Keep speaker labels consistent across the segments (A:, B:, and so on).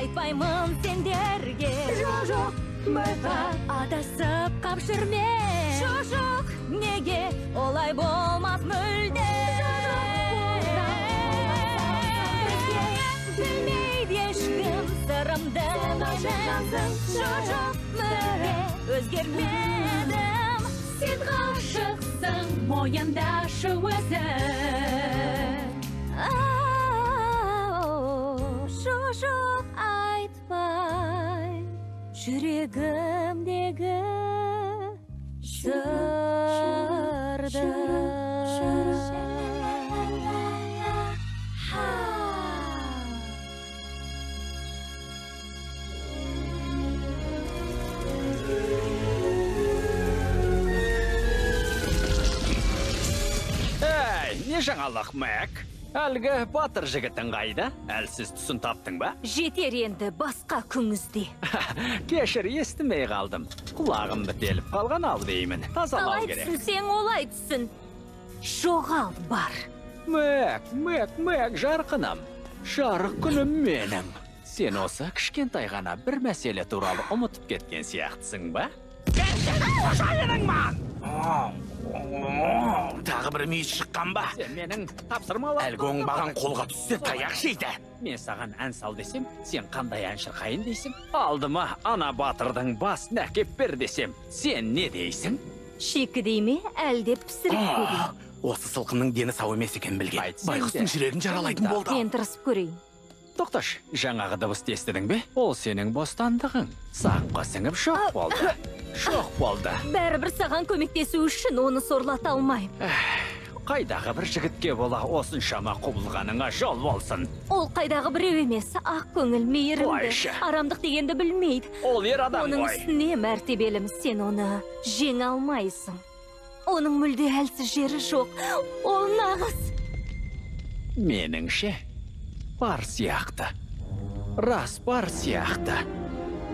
A: айтпаймын сендерге. Жоқ, байқа, адасып қапшырме. Жоқ, неге олай болмас мүлде. Білмейді ешкім сырымды менің. Жоқ, мүлде өзгермедім. Сен ғашықсың, мойындашы өзі. Жоқ, айтпай, жүрегімдегі сырды.
B: Не жаңалық, Мәк? Әлгі батыр жігітің қайда? Әлсіз түсін таптың ба?
A: Жетер енді басқа күңізде.
B: Кешір, естімей қалдым. Құлағым бітеліп қалған ал деймін. Тазалау керек.
A: Қалай түсінсең олай түсін. Жоғал бар.
B: Мәк, жарқынам. Жарық күнім менің. Сен осы кішкентай ғана бір мәселе туралы ұмытып кеткен сияқтысың ба?
C: Тағы бір мүйіз шыққан ба?
B: Сен менің тапсырмаларым.
C: Әлгі оңбаған қолға түссе таяқ жейді.
B: Мен саған ән сал десем, сен қандай ән шырқайын дейсің? Алдыма ана батырдың басын әкеп бер десем, сен не дейсің?
A: Шикі дей ме, әлде пісіріп көрейін.
C: Осы сылқынның дені сау емес екен білген. Байғұстың жүрегін жаралайтын болды.
A: Мен тырысып көрейін.
B: Тоқташ, жаңағы дыбысты естідің бе? Ол сенің бостандығың. Саққа сіңіп шоқ болды.
A: Бәрібір саған көмектесу үшін оны сорлата алмайым.
B: Қайдағы бір жігітке бола осыншама құбылғаныңа жол болсын.
A: Ол қайдағы біреу емес, ақ көңіл мейірімді. Арамдық дегенді білмейді.
B: Ол ер адам ғой.
A: Оның үстіне мәртебеліміз, сен оны жеңе алмайсың. Оның мүлде әлсіз жері жоқ. Ол нағыз.
B: Меніңше, бар сияқты. Рас бар сияқты.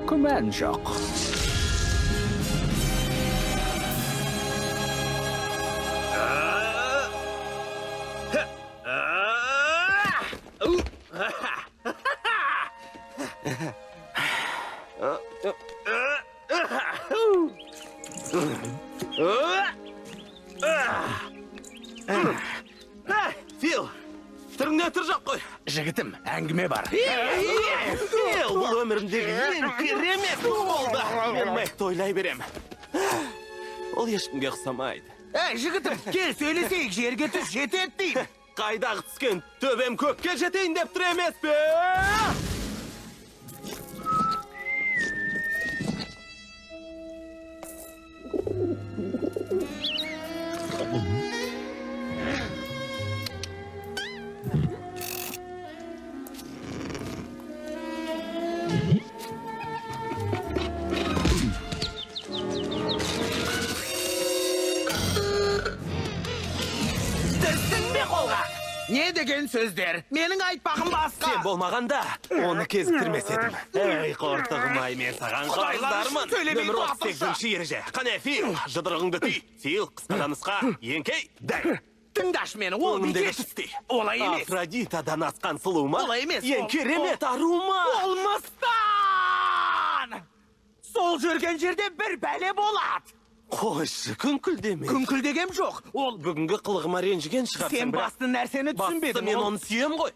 B: Күмән жоқ.
C: Фил, түріңнен тұр жоқ қой. Жігітім, әңгіме бар. Фил, бұл өмірімдегі ең керемет болды. Мен Мәкті ойлай берем. Ол ешкімге ұқсамайды.
D: Жігітім, кел сөйлесейік, жерге түс жетеді деймін.
C: Қайдағы түскен төбем көкке жетейін деп тұр емес пе?
D: Не деген сөздер? Менің айтпағым басқа.
C: Сен болмағанда, оны кезіктірмес едім. Ей, қортығым-ай, мен саған қарыздармын. Нөмір 38-ші ереже. Қане, Фил, жұдырығыңды түй. Фил, қысқадан нұсқа, еңкей, дәл.
D: Тыңдаш мені, ол
C: өңімдегі түстей.
D: Олай емес.
C: Афродитадан асқан сұлу ма?
D: Олай емес.
C: Ең керемет ару ма?
D: Болмастан! Сол жүрген жерде бір бәле болады.
C: Қойшы, күңкілдеме.
D: Күңкілдегем жоқ. Ол
C: бүгінгі қылығыма ренжіген шығарсың.
D: Сен басты нәрсені түсінбедің.
C: Басты мен оны сүйем ғой.